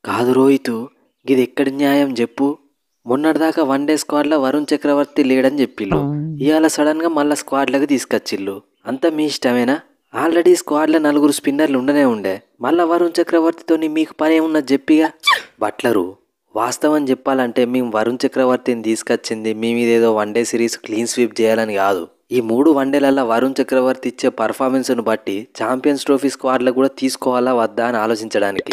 కాదు రోహితు, గిది ఎక్కడి న్యాయం చెప్పు. మొన్నటిదాకా వన్డే స్క్వాడ్లో వరుణ్ చక్రవర్తి లేడని చెప్పిళ్ళు. ఇవాళ సడన్గా మళ్ళీ స్క్వాడ్లకు తీసుకొచ్చిళ్ళు. అంతా మీ ఇష్టమేనా? ఆల్రెడీ స్క్వాడ్లో 4 స్పిన్నర్లు ఉండనే ఉండే. మళ్ళా వరుణ్ చక్రవర్తితోని మీకు పని ఏమున్నది చెప్పిగా. బట్లరు, వాస్తవం చెప్పాలంటే మేము వరుణ్ చక్రవర్తిని తీసుకొచ్చింది మీ మీద ఏదో వన్డే సిరీస్ క్లీన్ స్వీప్ చేయాలని కాదు. ఈ 3 వన్డేలల్లో వరుణ్ చక్రవర్తి ఇచ్చే పర్ఫార్మెన్స్ను బట్టి ఛాంపియన్స్ ట్రోఫీ స్క్వాడ్లో కూడా తీసుకోవాలా వద్దా అని ఆలోచించడానికి.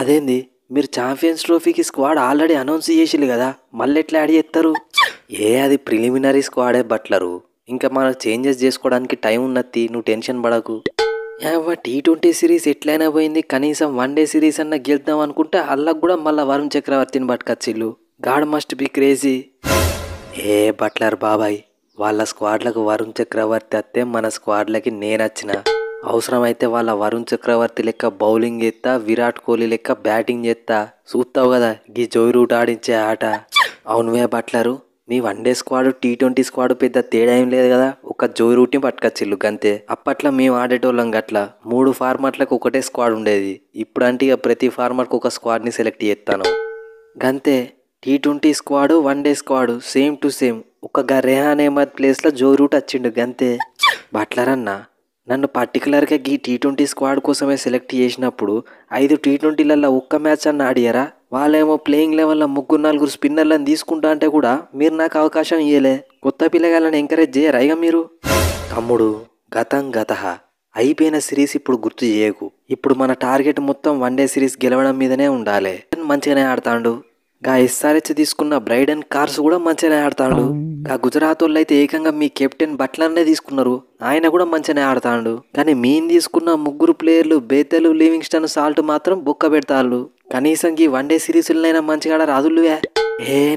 అదేంది, మీరు ఛాంపియన్స్ ట్రోఫీకి స్క్వాడ్ ఆల్రెడీ అనౌన్స్ చేసిల్లు కదా, మళ్ళీ ఎట్లా యాడ్ చేస్తారు? అది ప్రిలిమినరీ స్క్వాడే బట్లరు. ఇంకా మనకు చేంజెస్ చేసుకోవడానికి టైం ఉన్నది, నువ్వు టెన్షన్ పడకు. T20 సిరీస్ ఎట్లయినా పోయింది, కనీసం వన్డే సిరీస్ అన్న గెలుద్దాం అనుకుంటే అల్లకు కూడా మళ్ళీ వరుణ్ చక్రవర్తిని పట్టుకొచ్చిల్లు. God must be crazy. Buttler బాబాయ్, వాళ్ళ స్క్వాడ్లకు వరుణ్ చక్రవర్తి వస్తే మన స్క్వాడ్లకి నేనొచ్చిన. అవసరమైతే వాళ్ళ వరుణ్ చక్రవర్తి లెక్క బౌలింగ్ చేస్తా, విరాట్ కోహ్లీ లెక్క బ్యాటింగ్ చేస్తా. చూస్తావు కదా గీ జోయ్ రూట్ ఆడించే ఆట. అవునువే బట్లరు, మీ వన్డే స్క్వాడ్ T20 స్క్వాడ్ పెద్ద తేడా ఏం లేదు కదా, ఒక జోయ్ రూట్ని పట్టుకొచ్చిల్లు గంతే. అప్పట్లో మేము ఆడేటోళ్ళం గట్ల 3 ఫార్మాట్లకు ఒకటే స్క్వాడ్ ఉండేది. ఇప్పుడు అంటే ఇక ప్రతి ఫార్మాట్కు ఒక స్క్వాడ్ని సెలెక్ట్ చేస్తాను గంతే. T20 squad, one day squad same to same. ఒక రెహాన్ అహ్మద్ ప్లేస్లో జోయ్ రూట్ వచ్చిండు గంతే. బట్లరన్న, నన్ను పర్టికులర్గా ఈ T20 స్క్వాడ్ కోసమే సెలెక్ట్ చేసినప్పుడు 5 T20లలో ఒక్క మ్యాచ్ అన్న ఆడియరా? వాళ్ళేమో ప్లేయింగ్ లెవెల్లో 3-4 స్పిన్నర్లను తీసుకుంటా అంటే కూడా మీరు నాకు అవకాశం ఇవ్వలే. కొత్త పిల్లగాళ్ళని ఎంకరేజ్ చేయరా ఇక మీరు? తమ్ముడు, గతం గతహ, అయిపోయిన సిరీస్ ఇప్పుడు గుర్తు చేయకు. ఇప్పుడు మన టార్గెట్ మొత్తం వన్డే సిరీస్ గెలవడం మీదనే ఉండాలి. మంచిగానే ఆడతాండు. SRH తీసుకున్న బ్రైడన్ కార్స్ కూడా మంచిగానే ఆడతాడు. గుజరాత్ వాళ్ళు అయితే ఏకంగా మీ కెప్టెన్ బట్లర్నే తీసుకున్నారు, ఆయన కూడా మంచిగానే ఆడతాడు. కానీ మేము తీసుకున్న 3 ప్లేయర్లు బేతెలు, లివింగ్స్టన్, సాల్ట్ మాత్రం బొక్క పెడతాళ్ళు. కనీసం ఈ వన్డే సిరీస్లైనా మంచిగా రాదులువే.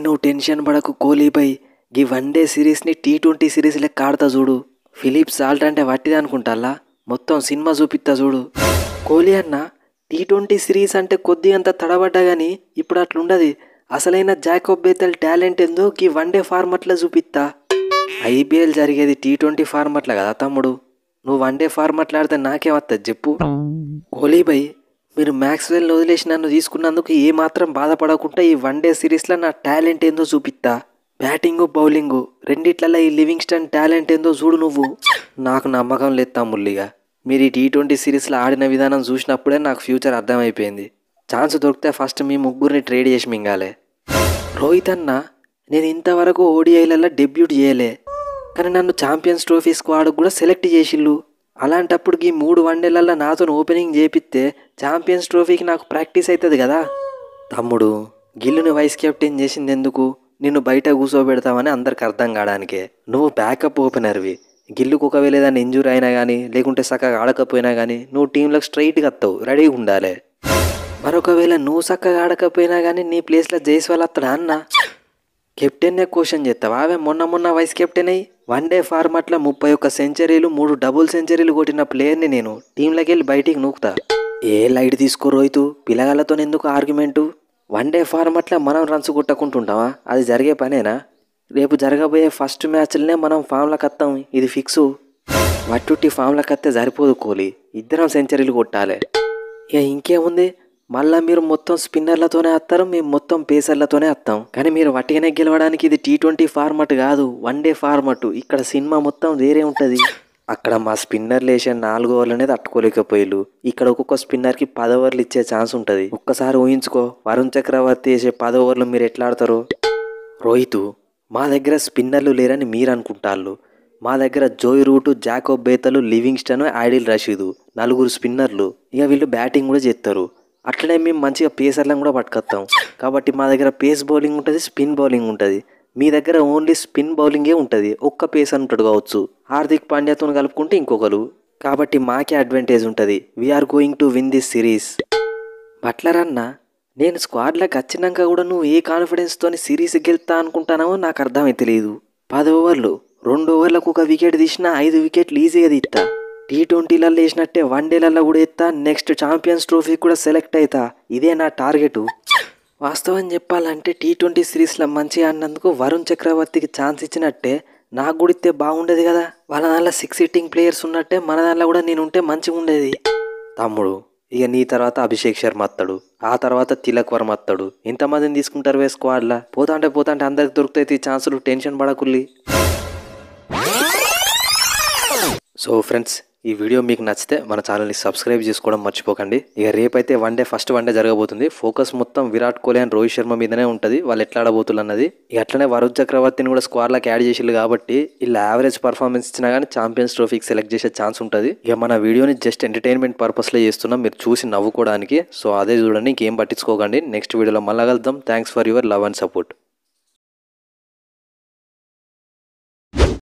నువ్వు టెన్షన్ పడకు కోహ్లీపై. ఈ వన్డే సిరీస్ని T20 సిరీస్ లెక్క ఆడతా చూడు. ఫిలిప్ సాల్ట్ అంటే వట్టిది అనుకుంటాలా, మొత్తం సినిమా చూపిస్తా చూడు. కోహ్లీ అన్న, T20 సిరీస్ అంటే కొద్దిగంత తడబడ్డా కానీ ఇప్పుడు అట్లుండదు. అసలైన జాకోబ్ బేతెల్ టాలెంట్ ఏందో ఈ వన్డే ఫార్మాట్లో చూపిస్తా. IPL జరిగేది T20 ఫార్మాట్లో కదా తమ్ముడు, నువ్వు వన్డే ఫార్మాట్లో ఆడితే నాకేమత్తది చెప్పు. కోహ్లీ భయ్, మీరు మ్యాక్స్వెల్ని వదిలేసి నన్ను తీసుకున్నందుకు ఏమాత్రం బాధపడకుండా ఈ వన్డే సిరీస్లో నా టాలెంట్ ఏందో చూపిస్తా. బ్యాటింగు, బౌలింగు రెండిట్లలో ఈ లివింగ్స్టన్ టాలెంట్ ఏందో చూడు నువ్వు. నాకు నమ్మకం లేదు తమ్ముళ్ళిగా. మీరు ఈ T20 సిరీస్లో ఆడిన విధానం చూసినప్పుడే నాకు ఫ్యూచర్ అర్థమైపోయింది. ఛాన్స్ దొరికితే ఫస్ట్ మీ 3 ట్రేడ్ చేసి మింగాలే. రోహిత్ అన్న, నేను ఇంతవరకు ODIలలో డెబ్యూట్ చేయలే, కానీ నన్ను ఛాంపియన్స్ ట్రోఫీ స్క్వాడ్ కూడా సెలెక్ట్ చేసిళ్ళు. అలాంటప్పుడు ఈ 3 వన్డేలలో నాతో ఓపెనింగ్ చేపిస్తే ఛాంపియన్స్ ట్రోఫీకి నాకు ప్రాక్టీస్ అవుతుంది కదా. తమ్ముడు, గిల్లుని వైస్ కెప్టెన్ చేసింది ఎందుకు? నిన్ను బయట కూర్చోబెడతామని అందరికి అర్థం కావడానికే. నువ్వు బ్యాకప్ ఓపెనర్వి. గిల్లుకు ఒకవేళ ఏదైనా ఇంజూరీ అయినా కానీ, లేకుంటే చక్కగా ఆడకపోయినా కానీ నువ్వు టీంలోకి స్ట్రైట్గా వస్తావు, రెడీగా ఉండాలి. మరొకవేళ నువ్వు చక్కగా ఆడకపోయినా కానీ నీ ప్లేస్లో జైస్వాల్ వస్తాడా అన్న? కెప్టెన్నే క్వశ్చన్ చేస్తావా? అవే మొన్న వైస్ కెప్టెన్ అయ్యి వన్డే ఫార్మాట్లో 31 సెంచరీలు, 3 డబుల్ సెంచరీలు కొట్టిన ప్లేయర్ని నేను టీంలోకి వెళ్ళి బయటికి నూకుతా. లైట్ తీసుకో రోహితు, పిల్లగాళ్ళతో ఎందుకు ఆర్గ్యుమెంటు? వన్డే ఫార్మాట్లో మనం రన్స్ కొట్టకుంటుంటావా? అది జరిగే పనేనా? రేపు జరగబోయే ఫస్ట్ మ్యాచ్లనే మనం ఫామ్లకు వస్తాం, ఇది ఫిక్సు. వట్టుట్టి ఫామ్లకు వస్తే సరిపోదు కోహ్లీ, ఇద్దరం సెంచరీలు కొట్టాలి. ఇంకేముంది, మళ్ళీ మీరు మొత్తం స్పిన్నర్లతోనే వస్తారు, మేము మొత్తం పేసర్లతోనే వస్తాం. కానీ మీరు వట్టిగానే గెలవడానికి ఇది T20 ఫార్మాట్ కాదు, వన్డే ఫార్మాట్. ఇక్కడ సినిమా మొత్తం వేరే ఉంటుంది. అక్కడ మా స్పిన్నర్లు వేసే 4 ఓవర్లనే తట్టుకోలేకపోయారు. ఇక్కడ ఒక్కొక్క స్పిన్నర్కి 10 ఓవర్లు ఇచ్చే ఛాన్స్ ఉంటుంది. ఒక్కసారి ఊహించుకో, వరుణ్ చక్రవర్తి వేసే 10 ఓవర్లు మీరు ఎట్లా ఆడతారు? రోహితు, మా దగ్గర స్పిన్నర్లు లేరని మీరు అనుకుంటాళ్ళు. మా దగ్గర జోయ్ రూటు, జాకోబ్ బేతలు, లివింగ్స్టన్, ఆడిల్ రషీదు 4 స్పిన్నర్లు. ఇక వీళ్ళు బ్యాటింగ్ కూడా చేస్తారు. అట్లనే మేము మంచిగా పేసర్లను కూడా పట్టుకొస్తాం. కాబట్టి మా దగ్గర పేస్ బౌలింగ్ ఉంటుంది, స్పిన్ బౌలింగ్ ఉంటుంది. మీ దగ్గర ఓన్లీ స్పిన్ బౌలింగే ఉంటుంది. ఒక్క పేసర్ ఉంటాడు కావచ్చు, హార్దిక్ పాండ్యాతో కలుపుకుంటే ఇంకొకరు. కాబట్టి మాకే అడ్వాంటేజ్ ఉంటుంది. We are going to win this series. Buttler అన్న, నేను స్క్వాడ్లోకి వచ్చినాక కూడా నువ్వు ఏ కాన్ఫిడెన్స్తోని సిరీస్ గెలుతా అనుకుంటానో నాకు అర్థమై తెలియదు. 10 ఓవర్లు 2 ఓవర్లకు 1 వికెట్ తీసినా 5 వికెట్లు ఈజీగా తీస్తా. T20లలో వేసినట్టే వన్డేలలో కూడా ఎత్తా. నెక్స్ట్ ఛాంపియన్స్ ట్రోఫీ కూడా సెలెక్ట్ అవుతా. ఇదే నా టార్గెట్. వాస్తవం చెప్పాలంటే T20 సిరీస్లో మంచిగా ఆడినందుకు వరుణ్ చక్రవర్తికి ఛాన్స్ ఇచ్చినట్టే నాకు కూడా ఇస్తే బాగుండేది కదా. వాళ్ళ దాంట్లో 6 హిట్టింగ్ ప్లేయర్స్ ఉన్నట్టే మన దాంట్లో కూడా నేను ఉంటే మంచిగా ఉండేది. తమ్ముడు, ఇక నీ తర్వాత అభిషేక్ శర్మ వస్తాడు, ఆ తర్వాత తిలక్ వర్మ వస్తాడు. ఎంతమందిని తీసుకుంటారు స్క్వాడ్లా? పోతాంటే అందరికి దొరుకుతాయి ఈ ఛాన్సులు, టెన్షన్ పడకుల్లి. సో ఫ్రెండ్స్, ఈ వీడియో మీకు నచ్చితే మన ఛానల్ని సబ్స్క్రైబ్ చేసుకోవడం మర్చిపోకండి. ఇక రేపైతే ఫస్ట్ వన్ డే జరగబోతుంది. ఫోకస్ మొత్తం విరాట్ కోహ్లీ అండ్ రోహిత్ శర్మ మీదనే ఉంటుంది, వాళ్ళు ఎట్లా ఆడబోతున్నారు అన్నది. ఇక అట్లనే వరుణ్ చక్రవర్తిని కూడా స్క్వాడ్లోకి యాడ్ చేసిల్లు కాబట్టి ఇలా యావరేజ్ పర్ఫార్మెన్స్ ఇచ్చినా కానీ ఛాంపియన్స్ ట్రోఫీకి సెలెక్ట్ చేసే ఛాన్స్ ఉంటుంది. ఇక మన వీడియోని జస్ట్ ఎంటర్టైన్మెంట్ పర్పస్లో చేస్తున్నాం, మీరు చూసి నవ్వుకోవడానికి. సో అదే చూడండి, ఇంకేం పట్టించుకోకండి. నెక్స్ట్ వీడియోలో మళ్ళా కలుద్దాం. Thanks for your love and support.